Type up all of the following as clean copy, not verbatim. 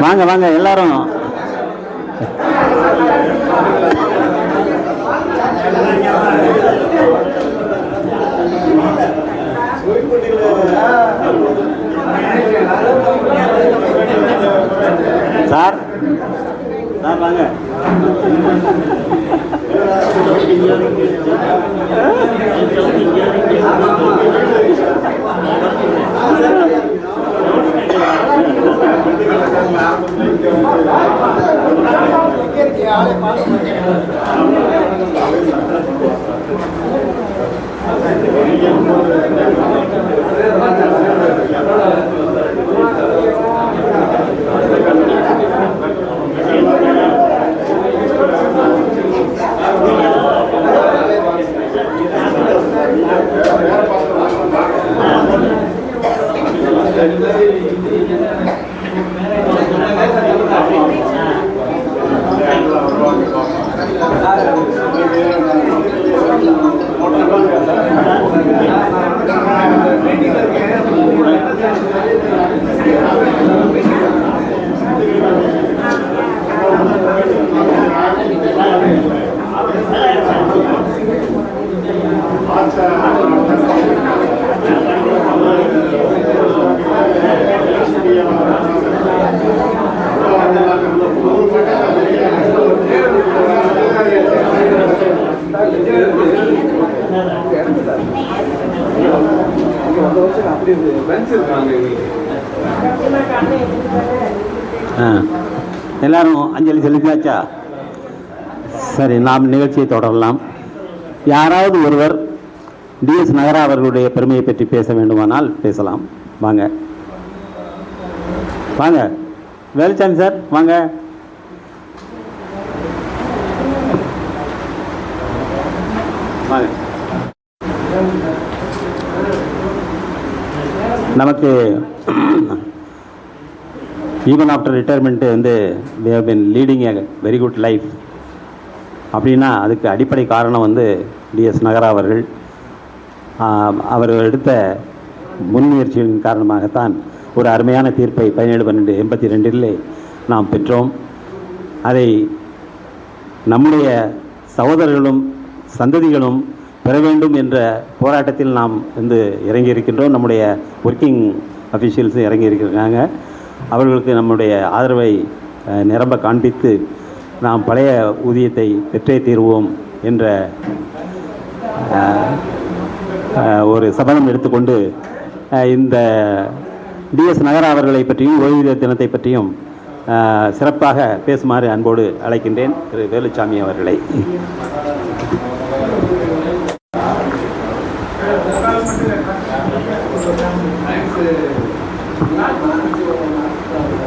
வாங்க வாங்க எல்லாரும். சார் சார் வாங்க. எல்லாரும் அஞ்சலி செலுத்தியாச்சா? சரி, நாம் நிகழ்ச்சியை தொடரலாம். யாராவது ஒருவர் டிஎஸ் நகரா அவர்களுடைய பெருமையை பற்றி பேச வேண்டுமானால் பேசலாம். வாங்க வாங்க. வேலுச்சாமி சார் வாங்க. வாங்க. நமக்கு ஈவன் ஆஃப்டர் ரிட்டையர்மெண்ட்டு வந்து we have been leading a very good life அப்படின்னா அதுக்கு அடிப்படை காரணம் வந்து டிஎஸ் நகரா அவர்கள். அவர் எடுத்த முன்முயற்சியின் காரணமாகத்தான் ஒரு அருமையான தீர்ப்பை 17/12/82 நாம் பெற்றோம். அதை நம்முடைய சகோதரர்களும் சந்ததிகளும் பெற வேண்டும் என்ற போராட்டத்தில் நாம் வந்து இறங்கியிருக்கின்றோம். நம்முடைய ஒர்க்கிங் அஃபிஷியல்ஸும் இறங்கியிருக்கிறாங்க. அவர்களுக்கு நம்முடைய ஆதரவை நிரம்ப காண்பித்து நாம் பழைய ஊதியத்தை பெற்றே தீர்வோம் என்ற ஒரு சபதம் எடுத்துக்கொண்டு இந்த டிஎஸ் நகரா அவர்களை பற்றியும் ஓய்வூதிய தினத்தை பற்றியும் சிறப்பாக பேசுமாறு அன்போடு அழைக்கின்றேன் திரு வேலுச்சாமி அவர்களை.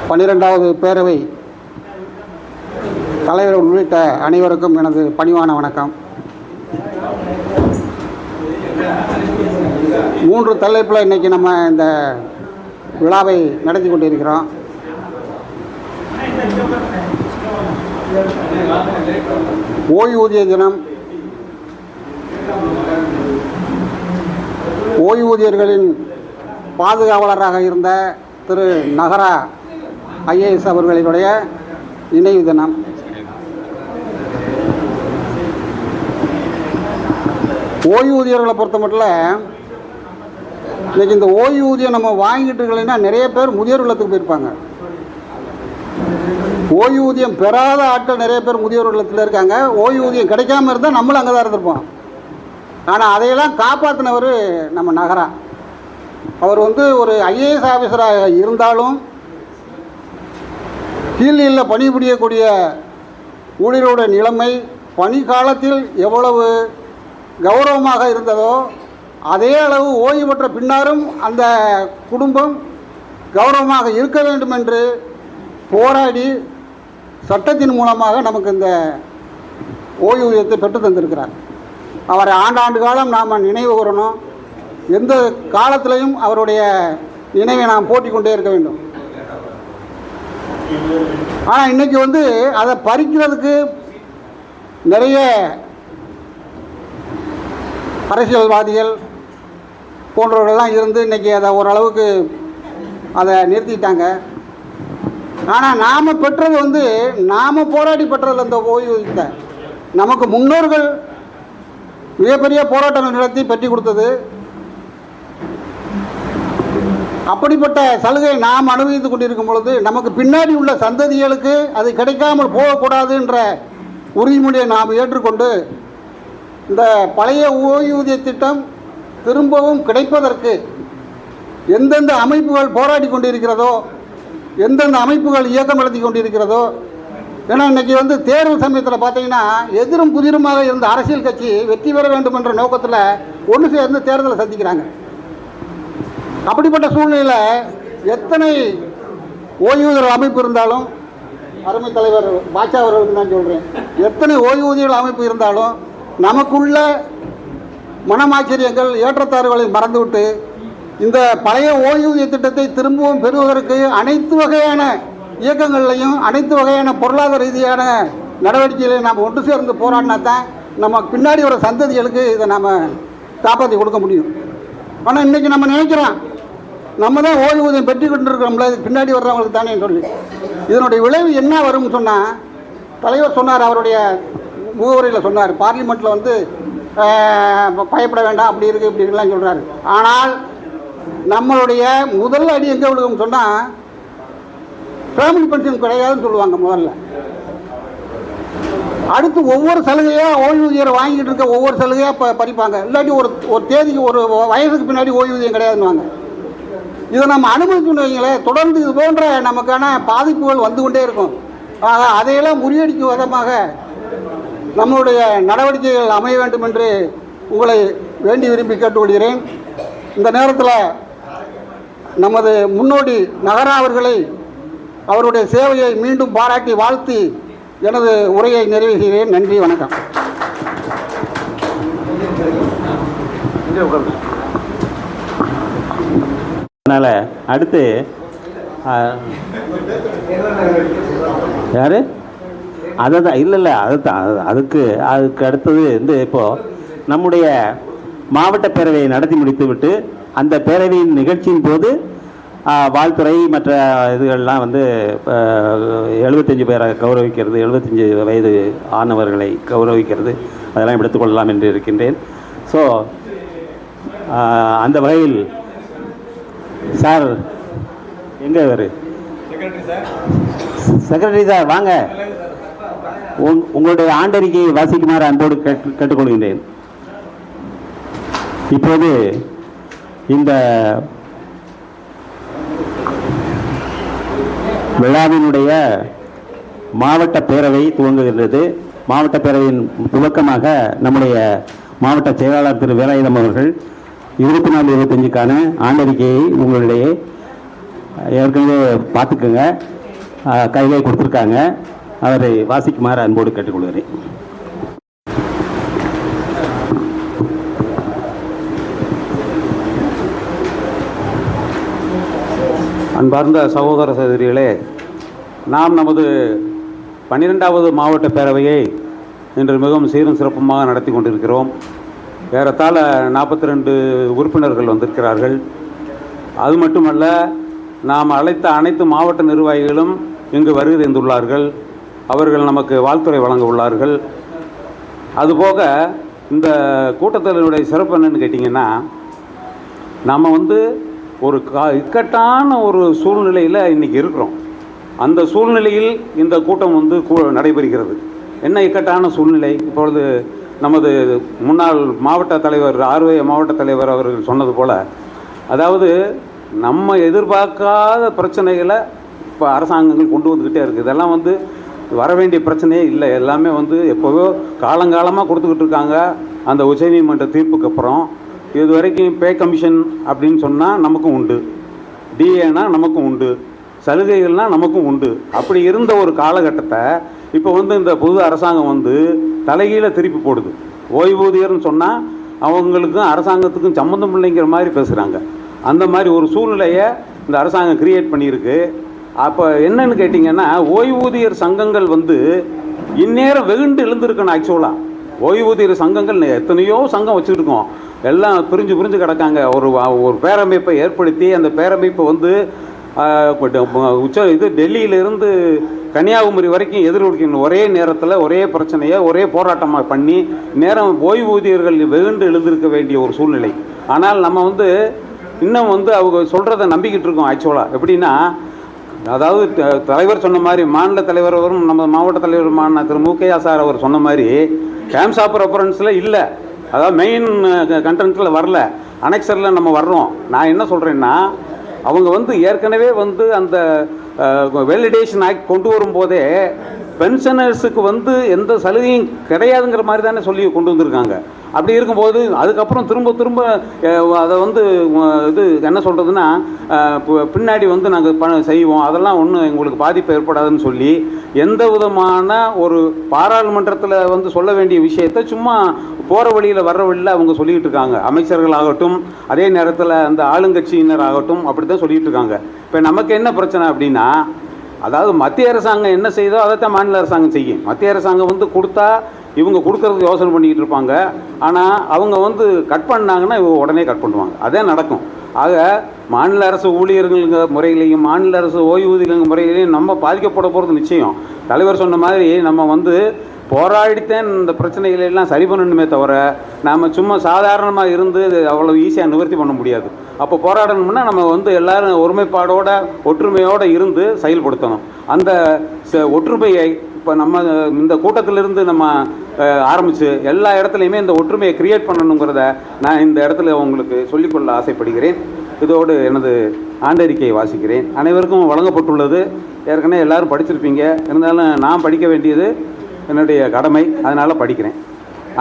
பன்னிரெண்டாவது பேரவை தலைவர் உள்ளிட்ட அனைவருக்கும் எனது பணிவான வணக்கம். 3 தலைப்பில் இன்றைக்கி நம்ம இந்த விழாவை நடத்தி கொண்டிருக்கிறோம். ஓய்வூதிய தினம், ஓய்வூதியர்களின் பாதுகாவலராக இருந்த திரு நகரா ஐஏஎஸ் அவர்களுடைய நினைவு தினம். ஓய்வூதியர்களை பொறுத்த மட்டும் இன்றைக்கி இந்த ஓய்வூதியம் நம்ம வாங்கிட்டு இருக்கலைன்னா நிறைய பேர் முதியோர் இல்லத்துக்கு போயிருப்பாங்க. ஓய்வூதியம் பெறாத ஆட்கள் நிறைய பேர் முதியோர் இல்லத்தில் இருக்காங்க. ஓய்வூதியம் கிடைக்காம இருந்தால் நம்மளும் அங்கே தான் இருந்திருப்போம். ஆனால் அதையெல்லாம் காப்பாற்றினவர் நம்ம நகரா. அவர் வந்து ஒரு ஐஏஎஸ் ஆஃபீஸராக இருந்தாலும் கீழ்நிலையில் பணிபுரியக்கூடிய ஊழியருடைய நிலைமை பணி காலத்தில் எவ்வளவு கௌரவமாக இருந்ததோ அதே அளவு ஓய்வு பெற்ற பின்னாரும் அந்த குடும்பம் கௌரவமாக இருக்க வேண்டும் என்று போராடி சட்டத்தின் மூலமாக நமக்கு இந்த ஓய்வூதியத்தை பெற்று தந்திருக்கிறார். அவரை ஆண்டாண்டு காலம் நாம் நினைவு கூறணும். எந்த காலத்திலையும் அவருடைய நினைவை நாம் போட்டிக் கொண்டே இருக்க வேண்டும். ஆனால் இன்றைக்கி வந்து அதை பறிக்கிறதுக்கு நிறைய அரசியல்வாதிகள் போன்றவர்கள்லாம் இருந்து இன்றைக்கி அதை ஓரளவுக்கு அதை நிறுத்திட்டாங்க. ஆனால் நாம் பெற்றது வந்து நாம் போராடி பெற்றது அந்த ஓய்வூதியத்தை. நமக்கு முன்னோர்கள் மிகப்பெரிய போராட்டங்கள் நடத்தி பெற்றி கொடுத்தது. அப்படிப்பட்ட சலுகையை நாம் அனுபவித்து கொண்டிருக்கும் பொழுது நமக்கு பின்னாடி உள்ள சந்ததிகளுக்கு அது கிடைக்காமல் போகக்கூடாது என்ற உறுதிமொழியை நாம் ஏற்றுக்கொண்டு இந்த பழைய ஓய்வூதிய திட்டம் திரும்பவும் கிடைப்பதற்கு எந்தெந்த அமைப்புகள் போராடி கொண்டிருக்கிறதோ, எந்தெந்த அமைப்புகள் இயக்கம் நடத்தி கொண்டிருக்கிறதோ, ஏன்னா இன்றைக்கி வந்து தேர்வு சமயத்தில் பார்த்தீங்கன்னா எதிரும் புதிருமாக இருந்த அரசியல் கட்சி வெற்றி பெற வேண்டும் என்ற நோக்கத்தில் ஒன்று சேர்ந்து தேர்தலை சந்திக்கிறாங்க. அப்படிப்பட்ட சூழ்நிலையில் எத்தனை ஓய்வூதியர் அமைப்பு இருந்தாலும், அருமை தலைவர் பாட்சா அவர்களுக்கு நான் சொல்கிறேன், எத்தனை ஓய்வூதியர்கள் அமைப்பு இருந்தாலும் நமக்குள்ள மனமாச்சரியங்கள் ஏற்றத்தாழ்வுகளை மறந்துவிட்டு இந்த பழைய ஓய்வூதிய திட்டத்தை திரும்பவும் பெறுவதற்கு அனைத்து வகையான இயக்கங்கள்லையும் அனைத்து வகையான பொருளாதார ரீதியான நடவடிக்கைகளையும் நாம் ஒன்று சேர்ந்து போராடினா தான் நம்ம பின்னாடி வர சந்ததிகளுக்கு இதை நாம் காப்பாற்றி கொடுக்க முடியும். ஆனால் இன்றைக்கி நம்ம நினைக்கிறோம் நம்ம தான் ஓய்வூதியம் பெற்று கொண்டு இருக்கிறோம்ல, இது பின்னாடி வர்றவங்களுக்கு தானே சொல்லி. இதனுடைய விளைவு என்ன வரும்னு சொன்னால், தலைவர் சொன்னார், அவருடைய முகவரியில் சொன்னார், பார்லிமெண்ட்டில் வந்து பயப்பட வேண்டாம் அப்படி இருக்குது இப்படி இருக்குலாம் சொல்கிறாரு. ஆனால் நம்மளுடைய முதல் அடி எங்கே விழுகும்னு சொன்னால் ஃபேமிலி பென்ஷன் கிடையாதுன்னு சொல்லுவாங்க முதல்ல. அடுத்து ஒவ்வொரு சலுகையாக ஓய்வூதியரை வாங்கிட்டு இருக்க ஒவ்வொரு சலுகையாக பறிப்பாங்க. இல்லாட்டி ஒரு தேதிக்கு ஒரு வயதுக்கு பின்னாடி ஓய்வூதியம் கிடையாதுன்னுவாங்க. இதை நம்ம அனுபவிச்சுன்னு வைங்களேன், தொடர்ந்து இது போன்ற நமக்கான பாதிப்புகள் வந்து கொண்டே இருக்கும். ஆக அதையெல்லாம் முறியடிக்கும் விதமாக நம்மளுடைய நடவடிக்கைகள் அமைய வேண்டும் என்று உங்களை வேண்டி விரும்பி கேட்டுக்கொள்கிறேன். இந்த நேரத்தில் நமது முன்னோடி நகரா அவர்களை அவருடைய சேவையை மீண்டும் பாராட்டி வாழ்த்தி எனது உரையை நிறைவு செய்கிறேன். நன்றி, வணக்கம். அதனால் அடுத்து யார் அதுதான் இல்லை அதுக்கு அடுத்தது வந்து இப்போது நம்முடைய மாவட்ட பேரவையை நடத்தி முடித்துவிட்டு அந்த பேரவையின் நிகழ்ச்சியின் போது வாழ்த்துறை மற்ற இதுகள்லாம் வந்து 75 பேரை கௌரவிக்கிறது, 75 வயது ஆனவர்களை கௌரவிக்கிறது, அதெல்லாம் எடுத்துக்கொள்ளலாம் என்று இருக்கின்றேன். ஸோ அந்த வகையில் சார் எங்கே இவர் செக்ரட்டரி சார் வாங்க, உங்களுடைய ஆண்டறிக்கையை வாசிக்குமாறு அன்போடு கேட்டுக்கொள்கின்றேன். இப்போது இந்த விழாவினுடைய மாவட்ட பேரவை துவங்குகின்றது. மாவட்ட பேரவையின் துவக்கமாக நம்முடைய மாவட்ட செயலாளர் திரு வேலாயுதம் அவர்கள் 24-25க்கான ஆண்டறிக்கையை உங்களுடைய ஏற்கனவே பார்த்துக்குங்க, கையிலே கொடுத்துருக்காங்க, அவரை வாசிக்குமாறு அன்போடு கேட்டுக்கொள்கிறேன். அன்பார்ந்த சகோதர சகோதரிகளே, நாம் நமது 12வது மாவட்ட பேரவையை இன்று மிகவும் சீரும் சிறப்புமாக நடத்தி கொண்டிருக்கிறோம். ஏறத்தாழ 42 உறுப்பினர்கள் வந்திருக்கிறார்கள். அது மட்டுமல்ல, நாம் அழைத்த அனைத்து மாவட்ட நிர்வாகிகளும் இங்கு வருகை தந்துள்ளார்கள். அவர்கள் நமக்கு வாழ்த்துரை வழங்க உள்ளார்கள். அதுபோக இந்த கூட்டத்தினுடைய சிறப்பு என்னன்னு கேட்டிங்கன்னா, நம்ம வந்து ஒரு இக்கட்டான ஒரு சூழ்நிலையில் இன்றைக்கி இருக்கிறோம். அந்த சூழ்நிலையில் இந்த கூட்டம் வந்து நடைபெறுகிறது. என்ன இக்கட்டான சூழ்நிலை? இப்பொழுது நமது முன்னாள் மாவட்ட தலைவர் ஆர்வய மாவட்ட தலைவர் அவர்கள் சொன்னது போல், அதாவது நம்ம எதிர்பார்க்காத பிரச்சனைகளை இப்போ அரசாங்கங்கள் கொண்டு வந்துக்கிட்டே இருக்குது. இதெல்லாம் வந்து வர வேண்டிய பிரச்சனையே இல்லை. எல்லாமே வந்து எப்போவோ காலங்காலமாக கொடுத்துக்கிட்டு இருக்காங்க. அந்த உச்சநீதிமன்ற தீர்ப்புக்கு அப்புறம் இது வரைக்கும் பே கமிஷன் அப்படின்னு சொன்னால் நமக்கும் உண்டு, டிஏனா நமக்கும் உண்டு, சலுகைகள்னால் நமக்கும் உண்டு. அப்படி இருந்த ஒரு காலகட்டத்தை இப்போ வந்து இந்த புது அரசாங்கம் வந்து தலைகீழ திருப்பி போடுது. ஓய்வூதியர்னு சொன்னால் அவங்களுக்கும் அரசாங்கத்துக்கும் சம்மந்தம் இல்லைங்கிற மாதிரி பேசுகிறாங்க. அந்த மாதிரி ஒரு சூழ்நிலையை இந்த அரசாங்கம் கிரியேட் பண்ணியிருக்கு. அப்போ என்னன்னு கேட்டிங்கன்னா, ஓய்வூதியர் சங்கங்கள் வந்து இந்நேரம் வெகுண்டு எழுந்திருக்கணும். ஆக்சுவலாக ஓய்வூதியர் சங்கங்கள் எத்தனையோ சங்கம் வச்சுருக்கோம், எல்லாம் பிரிஞ்சு கிடக்காங்க. ஒரு பேரமைப்பை ஏற்படுத்தி அந்த பேரமைப்பை வந்து இது டெல்லியிலிருந்து கன்னியாகுமரி வரைக்கும் எதிர்கொடுக்கணும். ஒரே நேரத்தில் ஒரே பிரச்சனையை ஒரே போராட்டமாக பண்ணி நேரம் ஓய்வூதியர்கள் வெகுண்டு எழுந்திருக்க வேண்டிய ஒரு சூழ்நிலை. ஆனால் நம்ம இன்னும் அவங்க சொல்கிறத நம்பிக்கிட்டு இருக்கோம். ஆக்சுவலாக எப்படின்னா, அதாவது தலைவர் சொன்ன மாதிரி, மாநில தலைவர் அவரும் நம்ம மாவட்ட தலைவருமான திரு மூக்கையா சார் அவர் சொன்ன மாதிரி டேர்ம்ஸ் ஆஃப் ரெஃபரன்ஸில் இல்லை, அதாவது மெயின் கண்டென்ட்டில் வரல, அனெக்சரில் நம்ம வர்றோம். நான் என்ன சொல்கிறேன்னா, அவங்க ஏற்கனவே அந்த வேலிடேஷன் ஆக்ட் கொண்டு வரும்போதே பென்ஷனர்ஸுக்கு எந்த சலுகையும் கிடையாதுங்கிற மாதிரி தானே சொல்லி கொண்டு வந்திருக்காங்க. அப்படி இருக்கும்போது அதுக்கப்புறம் திரும்ப அதை இது என்ன சொல்கிறதுன்னா, பின்னாடி நாங்கள் செய்வோம், அதெல்லாம் ஒன்றும் எங்களுக்கு பாதிப்பு ஏற்படாதுன்னு சொல்லி எந்த விதமான ஒரு பாராளுமன்றத்தில் சொல்ல வேண்டிய விஷயத்தை சும்மா போகிற வழியில் வர்ற வழியில் அவங்க சொல்லிக்கிட்டு இருக்காங்க. அமைச்சர்களாகட்டும், அதே நேரத்தில் அந்த ஆளுங்கட்சியினர் ஆகட்டும், அப்படி தான் சொல்லிகிட்டு இருக்காங்க. இப்போ நமக்கு என்ன பிரச்சனை அப்படின்னா, அதாவது மத்திய அரசாங்கம் என்ன செய்தோ அதைத்தான் மாநில அரசாங்கம் செய்யும். மத்திய அரசாங்கம் கொடுத்தா இவங்க கொடுக்கறதுக்கு யோசனை பண்ணிக்கிட்டு இருப்பாங்க. ஆனால் அவங்க கட் பண்ணாங்கன்னா இவங்க உடனே கட் பண்ணுவாங்க. அதே நடக்கும். ஆக மாநில அரசு ஊழியர்கள் முறையிலையும் மாநில அரசு ஓய்வூதியர்கள் முறையிலையும் நம்ம பாதிக்கப்பட போகிறது நிச்சயம். தலைவர் சொன்ன மாதிரி நம்ம போராடித்தேன் இந்த பிரச்சனைகளெல்லாம் சரி பண்ணணுமே தவிர நாம் சும்மா சாதாரணமாக இருந்து அவ்வளோ ஈஸியாக நிவர்த்தி பண்ண முடியாது. அப்போ போராடணும்னா நம்ம எல்லோரும் ஒருமைப்பாடோட ஒற்றுமையோடு இருந்து செயல்படுத்தணும். அந்த ஒற்றுமையை இப்போ நம்ம இந்த கூட்டத்திலிருந்து நம்ம ஆரம்பித்து எல்லா இடத்துலையுமே இந்த ஒற்றுமையை கிரியேட் பண்ணணுங்கிறத நான் இந்த இடத்துல உங்களுக்கு சொல்லிக்கொள்ள ஆசைப்படுகிறேன். இதோடு எனது ஆண்டறிக்கையை வாசிக்கிறேன். அனைவருக்கும் வழங்கப்பட்டுள்ளது. ஏற்கனவே எல்லோரும் படிச்சிருப்பீங்க. இருந்தாலும் நான் படிக்க வேண்டியது என்னுடைய கடமை, அதனால் படிக்கிறேன்.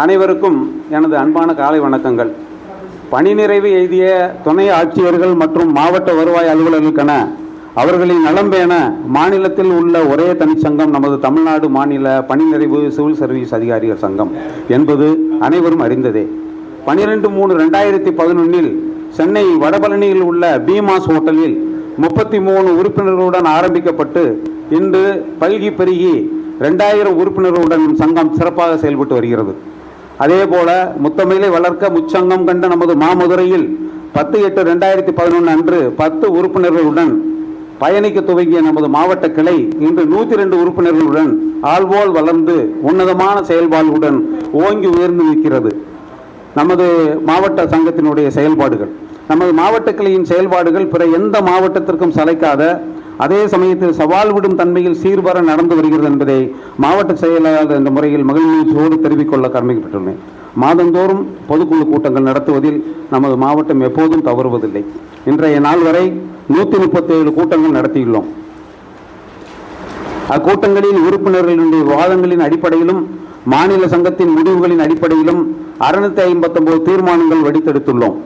அனைவருக்கும் எனது அன்பான காலை வணக்கங்கள். பணி நிறைவு எய்திய துணை ஆட்சியர்கள் மற்றும் மாவட்ட வருவாய் அலுவலர்களுக்கென அவர்களின் நலம் பேண மாநிலத்தில் உள்ள ஒரே தனிச்சங்கம் நமது தமிழ்நாடு மாநில பணி நிறைவு சிவில் சர்வீஸ் அதிகாரிகள் சங்கம் என்பது அனைவரும் அறிந்ததே. 12/3/2011 சென்னை வடபழனியில் உள்ள பீமாஸ் ஹோட்டலில் 33 உறுப்பினர்களுடன் ஆரம்பிக்கப்பட்டு இன்று பல்கி பெருகி 2000 உறுப்பினர்களுடன் சங்கம் சிறப்பாக செயல்பட்டு வருகிறது. அதேபோல முத்தமிழை வளர்க்க முச்சங்கம் கண்ட நமது மாமதுரையில் 10/8/2011 அன்று 10 உறுப்பினர்களுடன் பயணிக்க துவங்கிய நமது மாவட்ட கிளை இன்று 102 உறுப்பினர்களுடன் ஆள்போல் வளர்ந்து உன்னதமான செயல்பாடுடன் ஓங்கி உயர்ந்து நிற்கிறது. நமது மாவட்ட சங்கத்தினுடைய செயல்பாடுகள், நமது மாவட்ட கிளையின் செயல்பாடுகள் பிற எந்த மாவட்டத்திற்கும் சளைக்காத, அதே சமயத்தில் சவால் விடும் தன்மையில் சீர்வர நடந்து வருகிறது என்பதை மாவட்ட செயலாளர் என்ற முறையில் மகிழ்ச்சியோடு தெரிவிக்கொள்ள கடமைப்பட்டுள்ளேன். மாதந்தோறும் பொதுக்குழு கூட்டங்கள் நடத்துவதில் நமது மாவட்டம் எப்போதும் தவறுவதில்லை. இன்றைய நாள் வரை 137 கூட்டங்கள் நடத்தியுள்ளோம். அக்கூட்டங்களில் உறுப்பினர்களுடைய விவாதங்களின் அடிப்படையிலும் மாநில சங்கத்தின் முடிவுகளின் அடிப்படையிலும் 659 தீர்மானங்கள் வெடித்தெடுத்துள்ளோம்.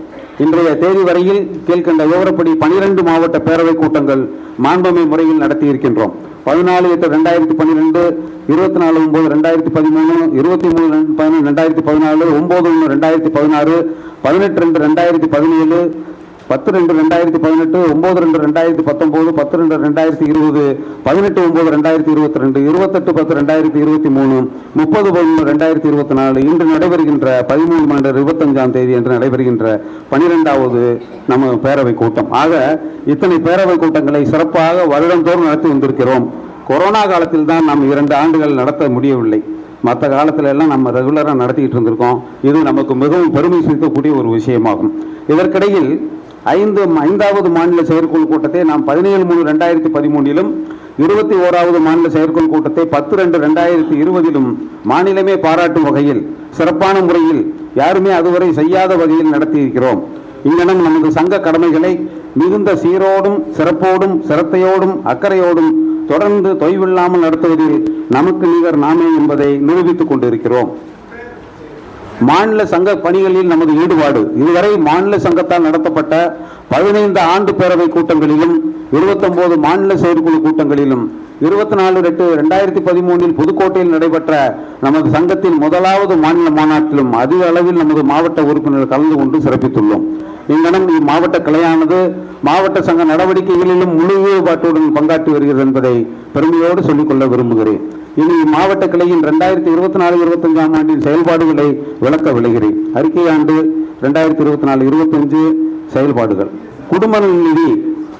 இன்றைய தேதி வரையில் கீழ்கண்ட விவரப்படி 12 மாவட்ட பேரவை கூட்டங்கள் மாண்புமை முறையில் நடத்தியிருக்கின்றோம். 14/8/2012, 24/9/2013, 23/11/2014, 9/1/2016, 18/2/2017, 10/2/2018, 9/2/2019, 10/2/2020, 18/9/2022, 28/10/2023, 30/1/2024, இன்று நடைபெறுகின்ற 13/25 என்று நடைபெறுகின்ற 12வது நம்ம பேரவை கூட்டம். ஆக இத்தனை பேரவை கூட்டங்களை சிறப்பாக வருடந்தோறும் நடத்தி வந்திருக்கிறோம். கொரோனா காலத்தில் தான் நாம் 2 ஆண்டுகள் நடத்த முடியவில்லை. மற்ற காலத்துல எல்லாம் நம்ம ரெகுலராக நடத்திக்கிட்டு இருந்திருக்கோம். இது நமக்கு மிகவும் பெருமை சேர்க்கக்கூடிய ஒரு விஷயமாகும். இதற்கிடையில் 5வது மாநில செயற்குழு கூட்டத்தை நாம் 17/3/2013 21வது மாநில செயற்குழு கூட்டத்தை 10/2/2020 மாநிலமே பாராட்டும் வகையில் சிறப்பான முறையில் யாருமே அதுவரை செய்யாத வகையில் நடத்தியிருக்கிறோம். இங்கனம் நமது சங்க கடமைகளை மிகுந்த சீரோடும் சிறப்போடும் சிரத்தையோடும் அக்கறையோடும் தொடர்ந்து தொய்வில்லாமல் நடத்துவதில் நமக்கு நிகர் நாமே என்பதை நிரூபித்துக் கொண்டிருக்கிறோம். மாநில சங்க பணிகளில் நமது ஈடுபாடு இதுவரை மாநில சங்கத்தால் நடத்தப்பட்ட 15 ஆண்டு பேரவை கூட்டங்களிலும் 29 மாநில செயற்குழு கூட்டங்களிலும் 24/8/2013 புதுக்கோட்டையில் நடைபெற்ற நமது சங்கத்தின் 1வது மாநில மாநாட்டிலும் அதிக அளவில் நமது மாவட்ட உறுப்பினர்கள் கலந்து கொண்டு சிறப்பித்துள்ளோம். இங்கனம் இம்மாவட்ட கிளையானது மாவட்ட சங்க நடவடிக்கைகளிலும் முழு ஈடுபாட்டுடன் பங்காற்றி வருகிறது என்பதை பெருமையோடு சொல்லிக்கொள்ள விரும்புகிறேன். இனி இம்மாவட்ட கிளையின் 2024-25 ஆண்டின் செயல்பாடுகளை விளக்க விளைகிறேன். அறிக்கை ஆண்டு 2024-25 செயல்பாடுகள். குடும்ப நிதி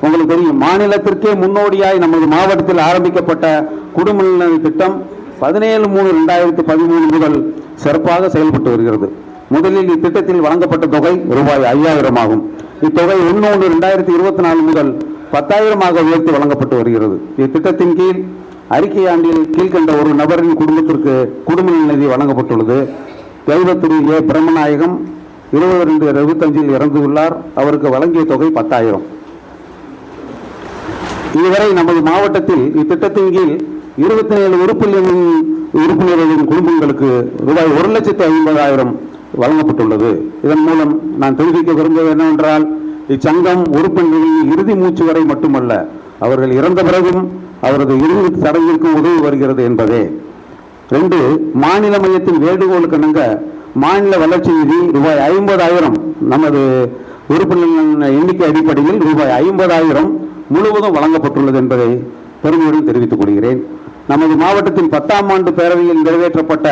உங்களுக்கு தெரியும், மாநிலத்திற்கே முன்னோடியாய் நமது மாவட்டத்தில் ஆரம்பிக்கப்பட்ட குடும்ப நல திட்டம் 17/3/2013 முதல் சிறப்பாக செயல்பட்டு வருகிறது. முதலில் இத்திட்டத்தில் வழங்கப்பட்ட தொகை ரூபாய் 5000 ஆகும். இத்தொகை 1/1/2024 முதல் 10,000 உயர்த்தி வழங்கப்பட்டு வருகிறது. இத்திட்டத்தின் கீழ் அறிக்கை ஆண்டில் கீழ்கண்ட ஒரு நபரின் குடும்பத்திற்கு குடும்ப நிதி வழங்கப்பட்டுள்ளது. தெய்வத்திரு ஏ பிரம்மநாயகம் 22/25 இறந்துள்ளார். அவருக்கு வழங்கிய தொகை 10,000. இதுவரை நமது மாவட்டத்தில் இத்திட்டத்தின் கீழ் 27 உறுப்பினர்களின் குடும்பங்களுக்கு ரூபாய் 1,50,000 வழங்கப்பட்டுள்ளது. இதன் மூலம் நான் தெரிவிக்க விரும்புவது என்னவென்றால், இச்சங்கம் உறுப்பினர்களின் இறுதி மூச்சு வரை மட்டுமல்ல, அவர்கள் இறந்த பிறகும் அவரது இறுதி சடங்கிற்கும் உதவி வருகிறது என்பதே. 2, மாநில மையத்தின் வேண்டுகோளுக்கு இணங்க மாநில வளர்ச்சி நிதி ரூபாய் 50,000 நமது உறுப்பினர்களின் எண்ணிக்கை அடிப்படையில் ரூபாய் 50,000 முழுவதும் வழங்கப்பட்டுள்ளது என்பதை பெருமையுடன் தெரிவித்துக் கொள்கிறேன். நமது மாவட்டத்தின் 10ஆம் ஆண்டு பேரவையில் நிறைவேற்றப்பட்ட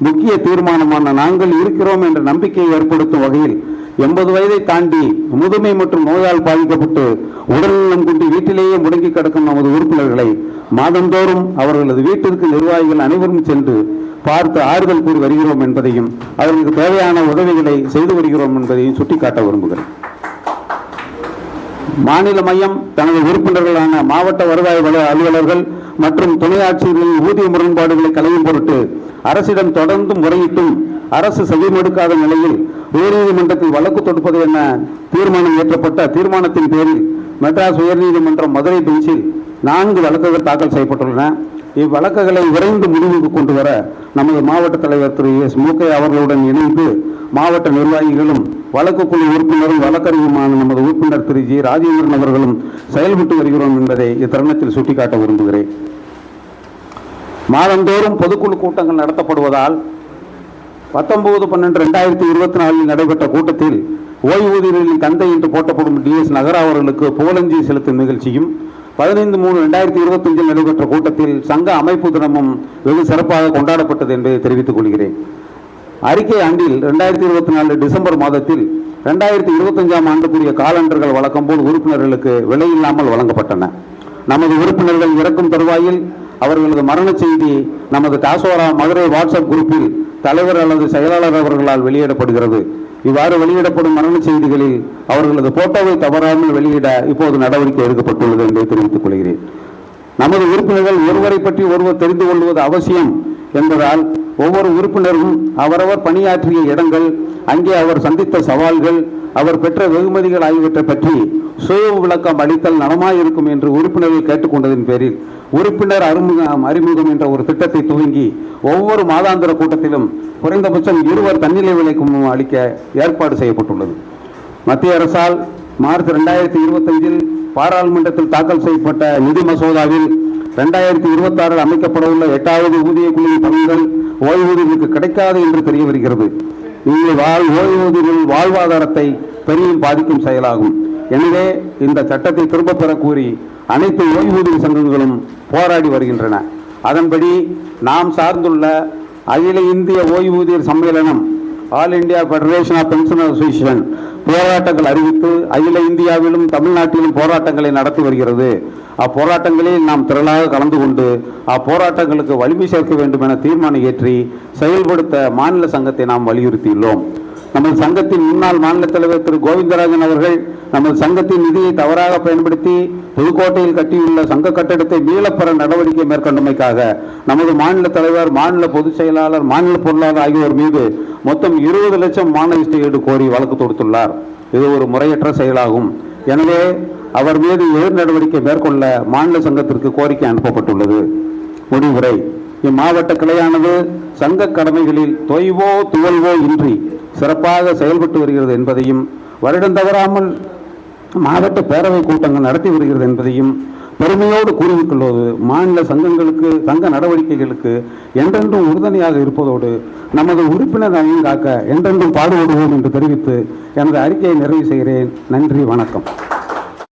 முக்கிய தீர்மானமான நாங்கள் இருக்கிறோம் என்ற நம்பிக்கையை ஏற்படுத்தும் வகையில் 80 வயதை தாண்டி முதுமை மற்றும் நோயால் பாதிக்கப்பட்டு உடல்நலம் கொண்டு வீட்டிலேயே முடங்கி கிடக்கும் நமது உறுப்பினர்களை மாதந்தோறும் அவர்களது வீட்டிற்கு நிர்வாகிகள் அனைவரும் சென்று பார்த்து ஆறுதல் கூறி வருகிறோம் என்பதையும் அவர்களுக்கு தேவையான உதவிகளை செய்து வருகிறோம் என்பதையும் சுட்டிக்காட்ட விரும்புகிறேன். மாநில மையம் தனது உறுப்பினர்களான மாவட்ட வருவாய் அலுவலர்கள் மற்றும் துணை ஆட்சியர்களின் ஊதிய முரண்பாடுகளை களையும் பொருட்டு அரசிடம் தொடர்ந்து முறையிட்டும் அரசு செவிமடுக்காத நிலையில் உயர்நீதிமன்றத்தில் வழக்கு தொடுப்பது என தீர்மானம் இயற்றப்பட்ட தீர்மானத்தின் பேரில் மெட்ராஸ் உயர்நீதிமன்றம் மதுரை பெஞ்சில் 4 வழக்குகள் தாக்கல் செய்யப்பட்டுள்ளன. இவ்வழக்குகளை விரைந்து முடிவுக்கு கொண்டு வர நமது மாவட்ட தலைவர் திரு எஸ் மூகே அவர்களுடன் இணைந்து மாவட்ட நிர்வாகிகளும் வழக்கு குழு உறுப்பினரும் வழக்கறிஞருமான நமது உறுப்பினர் திரு ஜி ராஜேந்திரன் அவர்களும் செயல்பட்டு வருகிறோம் என்பதை இத்தருணத்தில் சுட்டிக்காட்ட விரும்புகிறேன். மாதந்தோறும் பொதுக்குழு கூட்டங்கள் நடத்தப்படுவதால் 19/12/2024 நடைபெற்ற கூட்டத்தில் ஓய்வூதியர்களின் தந்தை என்று போற்றப்படும் டிஎஸ் நகரா அவர்களுக்கு புகழஞ்சலி செலுத்தும் நிகழ்ச்சியும் 15/3/2025 நடைபெற்ற கூட்டத்தில் சங்க அமைப்பு தினமும் வெகு சிறப்பாக கொண்டாடப்பட்டது என்பதை தெரிவித்துக் கொள்கிறேன். அறிக்கை ஆண்டில் 2024 டிசம்பர் மாதத்தில் 2025ஆம் ஆண்டுக்குரிய காலண்டர்கள் வழக்கம் போல் உறுப்பினர்களுக்கு விலையில்லாமல் வழங்கப்பட்டன. நமது உறுப்பினர்கள் இறக்கும் தருவாயில் அவர்களது மரண செய்தி நமது டாசோரா மதுரை வாட்ஸ்அப் குரூப்பில் தலைவர் அல்லது செயலாளர் அவர்களால் வெளியிடப்படுகிறது. இவ்வாறு வெளியிடப்படும் மரண செய்திகளில் அவர்களது போட்டோவை தவறாமல் வெளியிட இப்போது நடவடிக்கை எடுக்கப்பட்டுள்ளது என்பதை தெரிவித்துக் கொள்கிறேன். நமது உறுப்பினர்கள் ஒருவரை பற்றி ஒருவர் தெரிந்து கொள்வது அவசியம் என்பதால் ஒவ்வொரு உறுப்பினரும் அவரவர் பணியாற்றிய இடங்கள், அங்கே அவர் சந்தித்த சவால்கள், அவர் பெற்ற வெகுமதிகள் ஆகியவற்றை பற்றி சுய விளக்கம் அளித்தல் நலமாயிருக்கும் என்று உறுப்பினர்கள் கேட்டுக்கொண்டதன் பேரில் உறுப்பினர் அறிமுகம் என்ற ஒரு திட்டத்தை துவங்கி ஒவ்வொரு மாதாந்திர கூட்டத்திலும் குறைந்தபட்சம் 2 தன்னிலை விலைக்கும் அளிக்க ஏற்பாடு செய்யப்பட்டுள்ளது. மத்திய அரசால் மார்ச் 2025 பாராளுமன்றத்தில் தாக்கல் செய்யப்பட்ட நிதி மசோதாவில் 2026 அமைக்கப்படவுள்ள 8வது ஊதிய குழுவின் பலன்கள் ஓய்வூதியர்களுக்கு கிடைக்காது என்று தெரிய வருகிறது. இங்கு ஓய்வூதியர்கள் வாழ்வாதாரத்தை பெரிதும் பாதிக்கும் செயலாகும். எனவே இந்த சட்டத்தை திரும்பப் பெற கூறி அனைத்து ஓய்வூதிய சங்கங்களும் போராடி வருகின்றன. அதன்படி நாம் சார்ந்துள்ள அகில இந்திய ஓய்வூதியர் சம்மேளனம் all India federation of pension association போராட்டங்கள் அறிவித்து அகில இந்தியாவிலும் தமிழ்நாட்டிலும் போராட்டங்களை நடத்தி வருகிறது. அப்போராட்டங்களில் நாம் திரளாக கலந்து கொண்டு அப்போராட்டங்களுக்கு வலிமை சேர்க்க வேண்டும் என தீர்மானம் ஏற்றி செயல்படுத்த மாநில சங்கத்தை நாம் வலியுறுத்தியுள்ளோம். நமது சங்கத்தின் முன்னாள் மாநில தலைவர் திரு கோவிந்தராஜன் அவர்கள் நமது சங்கத்தின் நிதியை தவறாக பயன்படுத்தி புதுக்கோட்டையில் கட்டியுள்ள சங்க கட்டடத்தை மீளப்பெற நடவடிக்கை மேற்கொண்டமைக்காக நமது மாநில தலைவர், மாநில பொதுச் செயலாளர், மாநில பொருளாளர் ஆகியோர் மீது மொத்தம் 20 லட்சம் மானிய கோரி வழக்கு தொடுத்துள்ளார். இது ஒரு முறையற்ற செயலாகும். எனவே அவர் மீது எதிர் நடவடிக்கை மேற்கொள்ள மாநில சங்கத்திற்கு கோரிக்கை அனுப்பப்பட்டுள்ளது. முடிவுரை: இம்மாவட்ட கிளையானது சங்க கடமைகளில் தொய்வோ துவல்வோ இன்றி சிறப்பாக செயல்பட்டு வருகிறது என்பதையும், வருடம் தவறாமல் மாவட்ட பேரவை கூட்டங்கள் நடத்தி வருகிறது என்பதையும் பெருமையோடு கூறிக்கொள்வது மாநில சங்க நடவடிக்கைகளுக்கு என்றென்றும் உறுதுணையாக இருப்பதோடு நமது உறுப்பினர் நலன் காக்க என்றென்றும் பாடுபடுவோம் என்று தெரிவித்து எனது அறிக்கையை நிறைவு செய்கிறேன். நன்றி, வணக்கம்.